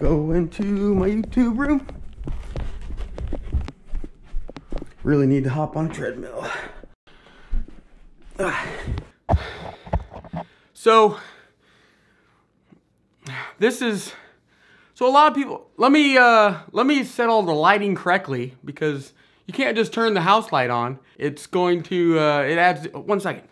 go into my YouTube room. Really need to hop on a treadmill. So this is, so a lot of people, let me set all the lighting correctly, because you can't just turn the house light on. It's going to, it adds, 1 second.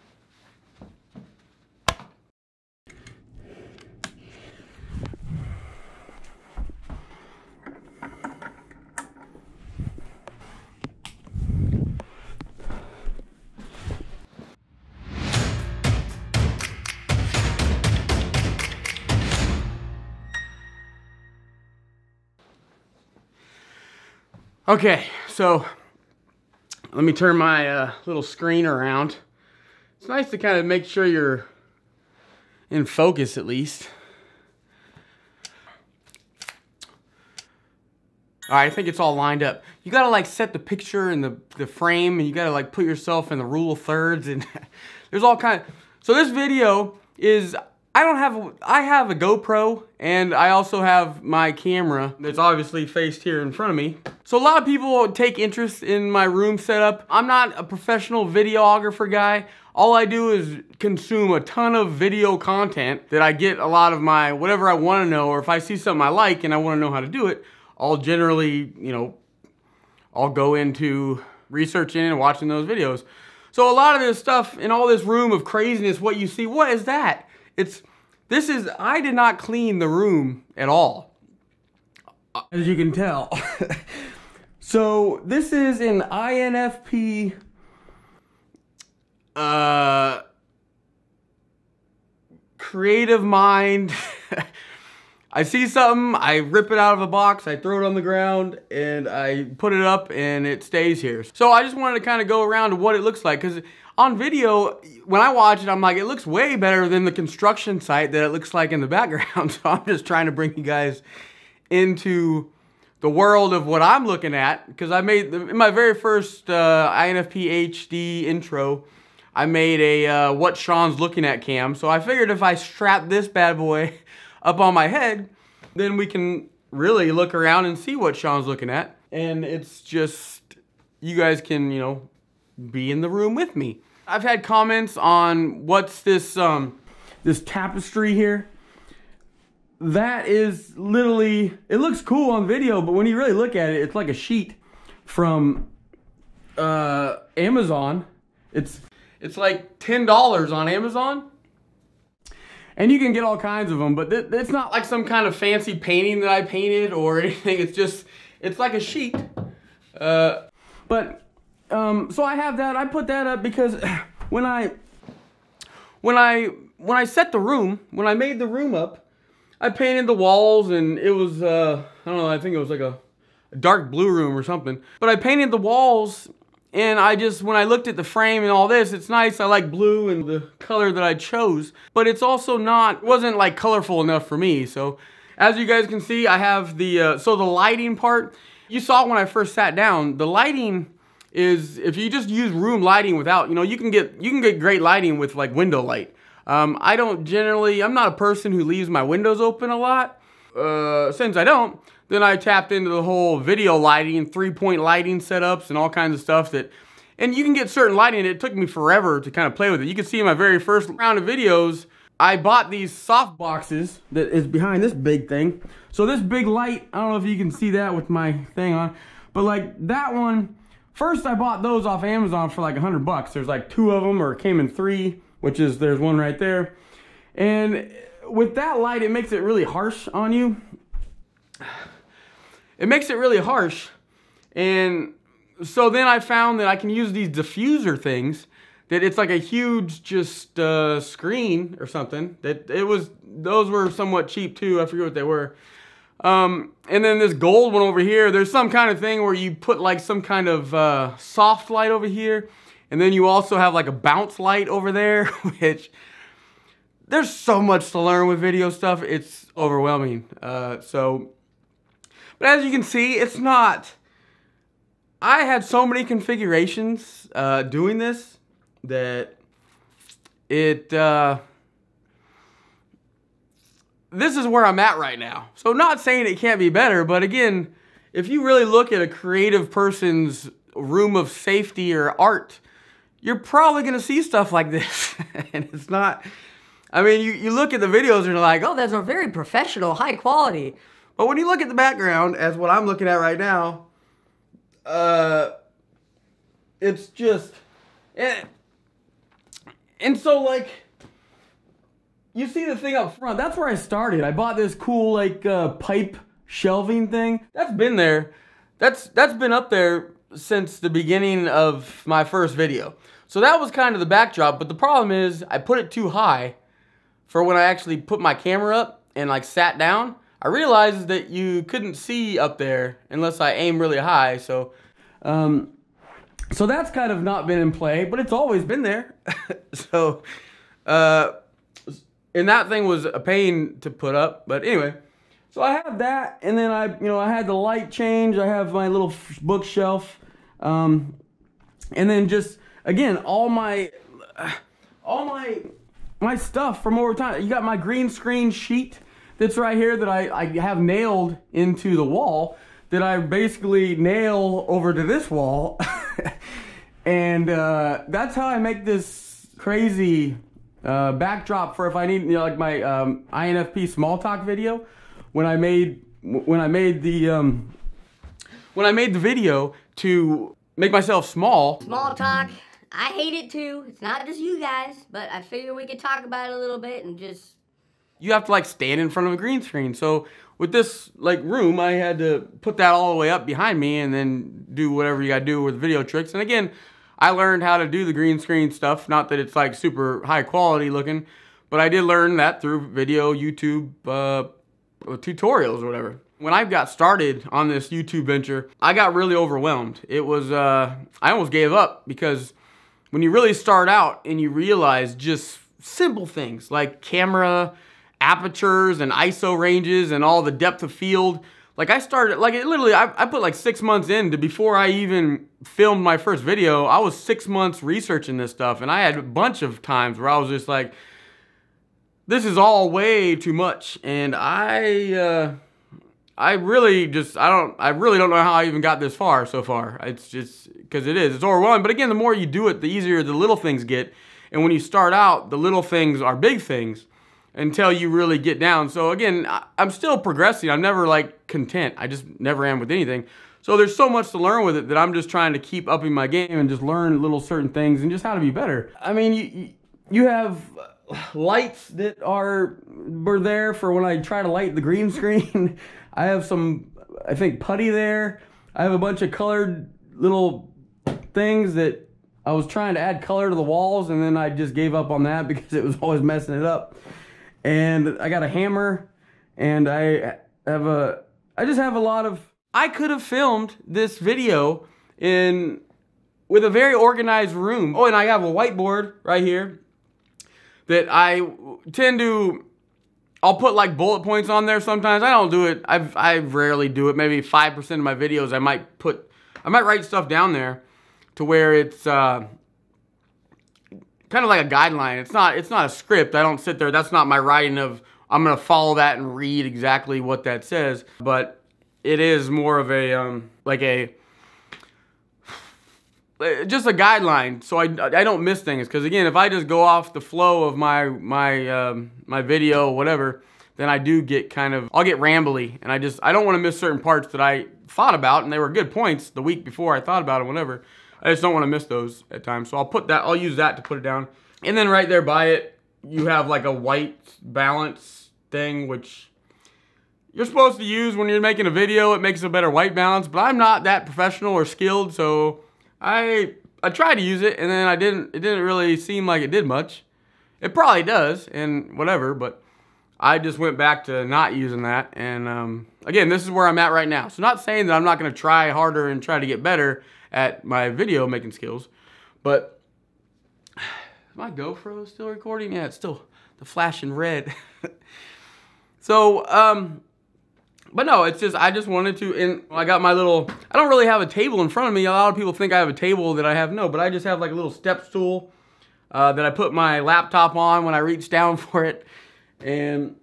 Okay, so let me turn my little screen around. It's nice to kind of make sure you're in focus at least. All right, I think it's all lined up. You gotta like set the picture and the frame, and you gotta like put yourself in the rule of thirds, and there's all kind of, so this video is, I have a GoPro, and I also have my camera that's obviously faced here in front of me. So a lot of people take interest in my room setup. I'm not a professional videographer guy. All I do is consume a ton of video content that I get a lot of my, whatever I want to know, or if I see something I like and I want to know how to do it, I'll generally, you know, I'll go into researching and watching those videos. So a lot of this stuff in all this room of craziness, what you see, what is that? I did not clean the room at all, as you can tell. So this is an INFP creative mind. I see something, I rip it out of a box, I throw it on the ground, and I put it up, and it stays here. So I just wanted to kind of go around to what it looks like, because on video, when I watch it, I'm like, it looks way better than the construction site that it looks like in the background. So I'm just trying to bring you guys into the world of what I'm looking at, because I made, in my very first INFP HD intro, I made a what Sean's looking at cam. So I figured if I strap this bad boy up on my head, then we can really look around and see what Sean's looking at. And it's just, you guys can, you know, be in the room with me. I've had comments on what's this, this tapestry here. That is literally, it looks cool on video, but when you really look at it, it's like a sheet from Amazon. It's like $10 on Amazon. And you can get all kinds of them, but it's not like some kind of fancy painting that I painted or anything. It's just, it's like a sheet. So I have that. I put that up because when I set the room, when I made the room up, I painted the walls, and it was I don't know, I think it was like a dark blue room or something. But I painted the walls, and when I looked at the frame and all this, it's nice. I like blue and the color that I chose, but it's also wasn't like colorful enough for me. So as you guys can see, I have the lighting part. You saw when I first sat down, the lighting is, if you just use room lighting without, you know, you can get great lighting with like window light. I'm not a person who leaves my windows open a lot. Since I don't, then I tapped into the whole video lighting, 3-point lighting setups and all kinds of stuff and you can get certain lighting. It took me forever to kind of play with it. You can see in my very first round of videos, I bought these soft boxes that is behind this big thing. So this big light, I don't know if you can see that with my thing on, but like that one, first I bought those off Amazon for like $100. There's like 2 of them, or it came in 3, which is, there's one right there. And with that light, it makes it really harsh on you. It makes it really harsh. And so then I found that I can use these diffuser things, that it's like a huge just screen or something. Those were somewhat cheap too. I forget what they were. And then this gold one over here, there's some kind of thing where you put like some kind of soft light over here. And then you also have like a bounce light over there, which there's so much to learn with video stuff. It's overwhelming. But as you can see, it's not, I had so many configurations doing this that this is where I'm at right now. So not saying it can't be better, but again, if you really look at a creative person's room of safety or art, you're probably gonna see stuff like this. And it's not, I mean, you look at the videos and you're like, oh, that's a very professional, high quality. But when you look at the background, as what I'm looking at right now, it's just, and so like, you see the thing up front, that's where I started. I bought this cool like pipe shelving thing. That's been there. That's been up there since the beginning of my first video. So that was kind of the backdrop, but the problem is I put it too high for when I actually put my camera up and like sat down. I realized that you couldn't see up there unless I aim really high, so so that's kind of not been in play, but it's always been there. So and that thing was a pain to put up, but anyway. So I have that, and then I had the light change. I have my little bookshelf, and then just again all my stuff from over time. You got my green screen sheet that's right here that I have nailed into the wall that I basically nail over to this wall, and that's how I make this crazy backdrop for if I need, like my INFP small talk video. When I made the video to make myself small. Small talk, I hate it too. It's not just you guys, but I figure we could talk about it a little bit and just. You have to like stand in front of a green screen. So with this like room, I had to put that all the way up behind me and then do whatever you gotta do with video tricks. And again, I learned how to do the green screen stuff. Not that it's like super high quality looking, but I did learn that through video, YouTube, tutorials or whatever. When I got started on this YouTube venture, I got really overwhelmed. It was, I almost gave up because when you really start out and you realize just simple things like camera apertures and ISO ranges and all the depth of field. Like I started, like it literally, I put like 6 months into before I even filmed my first video. I was 6 months researching this stuff, and I had a bunch of times where I was just like, this is all way too much. And I really don't know how I even got this far so far. It's just, because it's overwhelming. But again, the more you do it, the easier the little things get. And when you start out, the little things are big things until you really get down. So again, I'm still progressing. I'm never like content. I just never am with anything. So there's so much to learn with it that I'm just trying to keep upping my game and just learn little certain things and just how to be better. I mean, you have lights that were there for when I try to light the green screen. I have some, I think, putty there. I have a bunch of colored little things that I was trying to add color to the walls, and then I just gave up on that because it was always messing it up. And I got a hammer, and I just have a lot of. I could have filmed this video with a very organized room. Oh, and I have a whiteboard right here that I tend to. I'll put like bullet points on there sometimes. I don't do it. I rarely do it. Maybe 5% of my videos I might write stuff down there to where it's kind of like a guideline. It's not a script. I don't sit there. That's not my writing of I'm gonna follow that and read exactly what that says. But it is more of a just a guideline, so I don't miss things. Because again, if I just go off the flow of my video, whatever, then I do get I'll get rambly, and I don't want to miss certain parts that I thought about, and they were good points the week before I thought about them, whatever. I just don't want to miss those at times, so I'll use that to put it down. And then right there by it, you have like a white balance thing, which you're supposed to use when you're making a video. It makes a better white balance, but I'm not that professional or skilled, so I tried to use it, and then it didn't really seem like it did much. It probably does, and whatever, but I just went back to not using that. And again, this is where I'm at right now. So not saying that I'm not going to try harder and try to get better at my video making skills, but is my GoPro still recording? Yeah, it's still the flashing red. So, but no, it's just, I just wanted to, and I got my little, I don't really have a table in front of me. A lot of people think I have a table that I have. No, but I just have like a little step stool that I put my laptop on when I reach down for it. And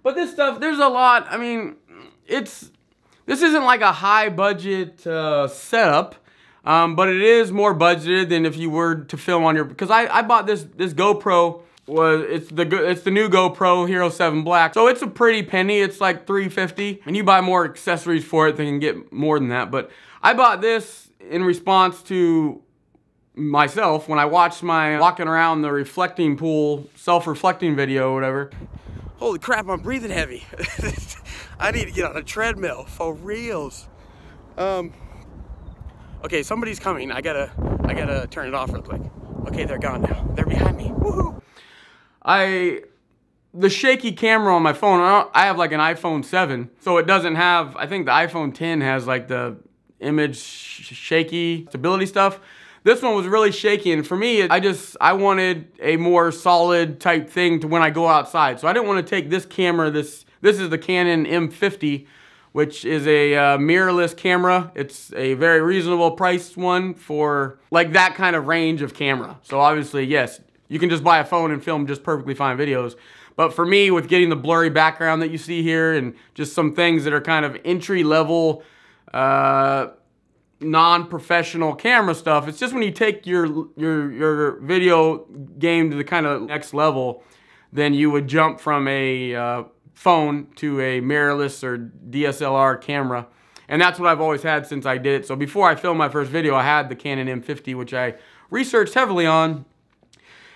But this stuff, there's a lot. I mean, this isn't like a high budget setup, but it is more budgeted than if you were to film on your, because I bought this GoPro. It's the new GoPro Hero 7 Black. So it's a pretty penny. It's like $350, and you buy more accessories for it, they can get more than that. But I bought this in response to myself when I watched my walking around the reflecting pool, self-reflecting video or whatever. Holy crap, I'm breathing heavy. I need to get on a treadmill for reals. Okay, somebody's coming. I gotta turn it off real quick. Okay, they're gone now. They're behind me. Woohoo! The shaky camera on my phone, I have like an iPhone 7, so it doesn't have, I think the iPhone 10 has like the image shaky stability stuff. This one was really shaky, and for me, I wanted a more solid type thing to when I go outside. So I didn't want to take this camera, this is the Canon M50, which is a mirrorless camera. It's a very reasonable priced one for like that kind of range of camera. So obviously, yes, you can just buy a phone and film just perfectly fine videos. But for me, with getting the blurry background that you see here and just some things that are kind of entry-level, non-professional camera stuff, it's just when you take your video game to the kind of next level, then you would jump from a phone to a mirrorless or DSLR camera. And that's what I've always had since I did it. So before I filmed my first video, I had the Canon M50, which I researched heavily on.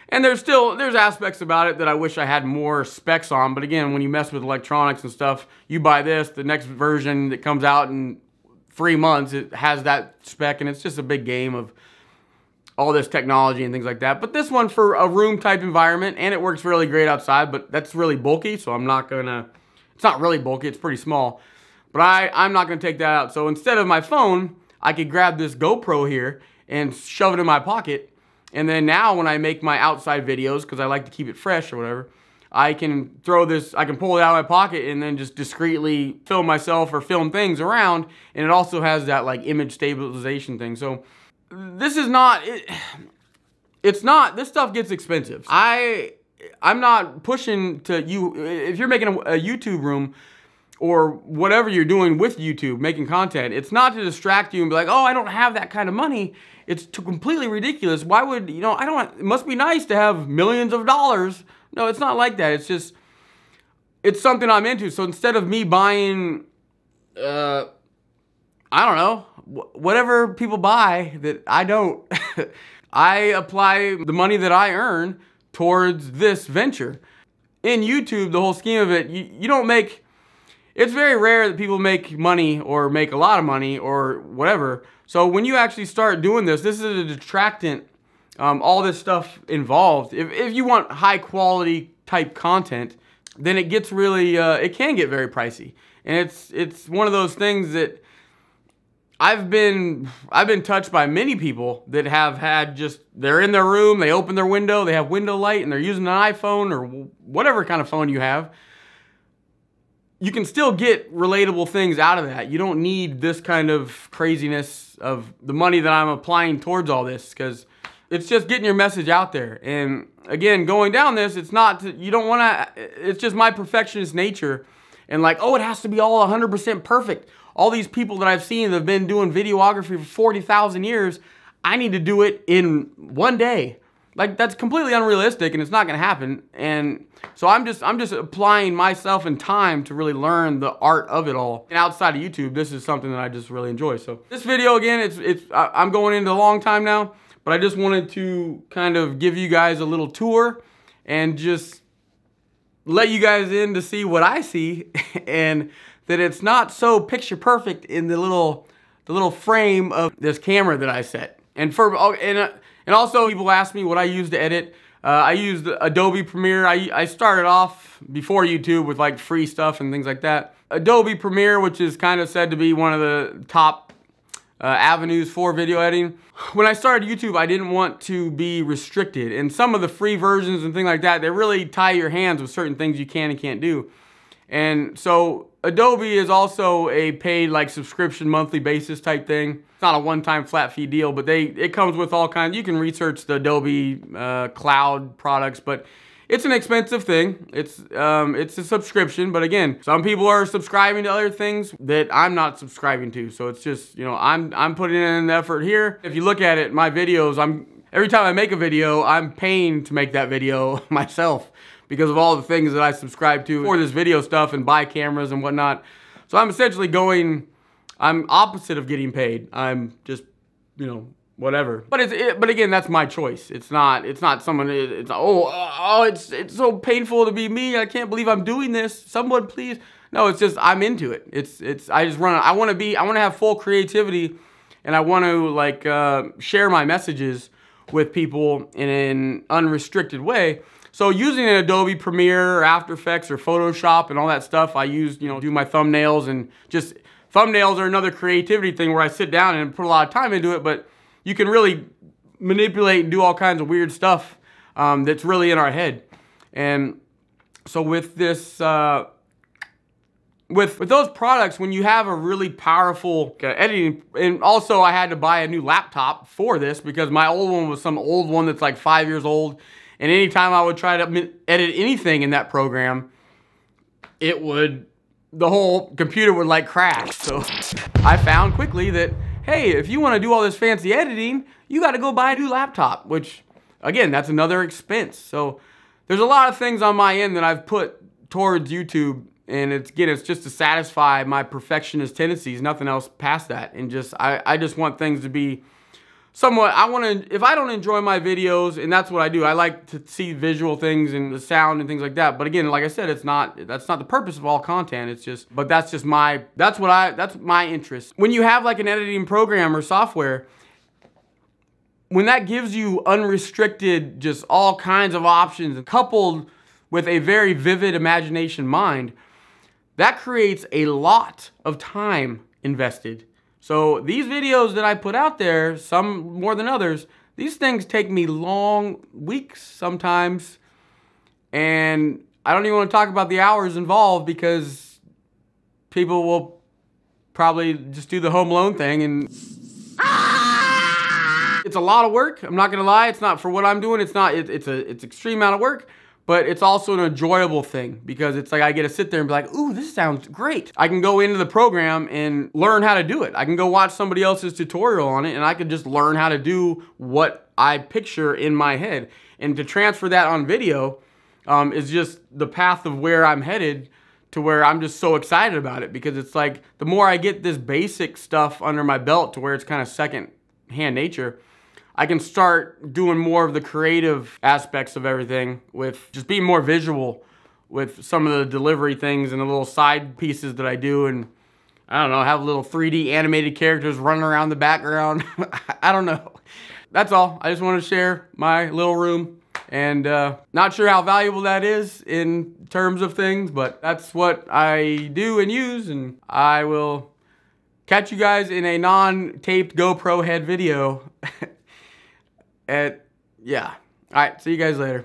And there's aspects about it that I wish I had more specs on. But again, when you mess with electronics and stuff, you buy this, the next version that comes out in 3 months, it has that spec, and it's just a big game of all this technology and things like that. But this one for a room type environment, and it works really great outside, but that's really bulky, so I'm not gonna, it's not really bulky, it's pretty small. But I'm not gonna take that out. So instead of my phone, I could grab this GoPro here and shove it in my pocket. And then now when I make my outside videos, because I like to keep it fresh or whatever, I can throw this, I can pull it out of my pocket and then just discreetly film myself or film things around. And it also has that like image stabilization thing. So this is not, it's not, this stuff gets expensive. I'm not pushing to you, if you're making a YouTube room or whatever you're doing with YouTube, making content, it's not to distract you and be like, oh, I don't have that kind of money. It's completely ridiculous. Why would, you know, it must be nice to have millions of dollars. No, it's not like that. It's just, it's something I'm into. So instead of me buying, I don't know, whatever people buy that I don't, I apply the money that I earn towards this venture. In YouTube, the whole scheme of it, you don't make, it's very rare that people make money or make a lot of money or whatever. So when you actually start doing this is a detractant, all this stuff involved. If you want high quality type content, then it gets really, it can get very pricey. And it's one of those things that I've been touched by many people that have had just, they're in their room, they open their window, they have window light, and they're using an iPhone or whatever kind of phone you have. You can still get relatable things out of that. You don't need this kind of craziness of the money that I'm applying towards all this, because it's just getting your message out there. And again, going down this, it's not, you don't want to, it's just my perfectionist nature. And like, oh, it has to be all 100% perfect. All these people that I've seen that have been doing videography for 40,000 years, I need to do it in one day. Like, that's completely unrealistic, and it's not going to happen. And so I'm just applying myself and time to really learn the art of it all. And outside of YouTube, this is something that I just really enjoy. So this video, again, I'm going into a long time now, but I just wanted to kind of give you guys a little tour and just let you guys in to see what I see, and that it's not so picture perfect in the little frame of this camera that I set. And also, people ask me what I use to edit. I used Adobe Premiere. I started off before YouTube with like free stuff and things like that. Adobe Premiere, which is kind of said to be one of the top avenues for video editing. When I started YouTube, I didn't want to be restricted. And some of the free versions and things like that, they really tie your hands with certain things you can and can't do. And so Adobe is also a paid like subscription monthly basis type thing. It's not a one-time flat fee deal, but it comes with all kinds. You can research the Adobe Cloud products, but it's an expensive thing. It's a subscription, but again, some people are subscribing to other things that I'm not subscribing to. So it's just, you know, I'm putting in an effort here. If you look at it, my videos, every time I make a video, I'm paying to make that video myself because of all the things that I subscribe to for this video stuff and buy cameras and whatnot. So I'm essentially I'm opposite of getting paid. I'm just, you know, whatever. But but again, that's my choice. It's not someone. It's so painful to be me. I can't believe I'm doing this. Someone please. No, it's just I'm into it. I just run. I want to have full creativity, and I want to like share my messages with people in an unrestricted way. So using an Adobe Premiere or After Effects or Photoshop and all that stuff, I use, you know, do my thumbnails, and just thumbnails are another creativity thing where I sit down and put a lot of time into it, but you can really manipulate and do all kinds of weird stuff that's really in our head. And so with this, with those products, when you have a really powerful editing, and also I had to buy a new laptop for this because my old one was some old one that's like 5 years old. And anytime I would try to edit anything in that program, the whole computer would like crash. So I found quickly that, hey, if you want to do all this fancy editing, you got to go buy a new laptop, which, again, that's another expense. So there's a lot of things on my end that I've put towards YouTube, and it's just to satisfy my perfectionist tendencies, nothing else past that. And I just want things to be somewhat, if I don't enjoy my videos, and that's what I do, I like to see visual things and the sound and things like that. But again, like I said, that's not the purpose of all content. It's just, but that's my interest. When you have like an editing program or software, when that gives you unrestricted, just all kinds of options, coupled with a very vivid imagination mind, that creates a lot of time invested. So these videos that I put out there, some more than others, these things take me long weeks sometimes. And I don't even want to talk about the hours involved because people will probably just do the Home Alone thing, and it's a lot of work. I'm not gonna lie. It's not for what I'm doing. It's extreme amount of work. But it's also an enjoyable thing because it's like I get to sit there and be like, ooh, this sounds great. I can go into the program and learn how to do it. I can go watch somebody else's tutorial on it, and I can just learn how to do what I picture in my head. And to transfer that on video is just the path of where I'm headed, to where I'm just so excited about it, because it's like the more I get this basic stuff under my belt to where it's kind of second-hand nature, I can start doing more of the creative aspects of everything with just being more visual with some of the delivery things and the little side pieces that I do, and I don't know, have little 3D animated characters running around the background. I don't know. That's all. I just want to share my little room, and not sure how valuable that is in terms of things, but that's what I do and use, and I will catch you guys in a non-taped GoPro head video. Yeah. All right, see you guys later.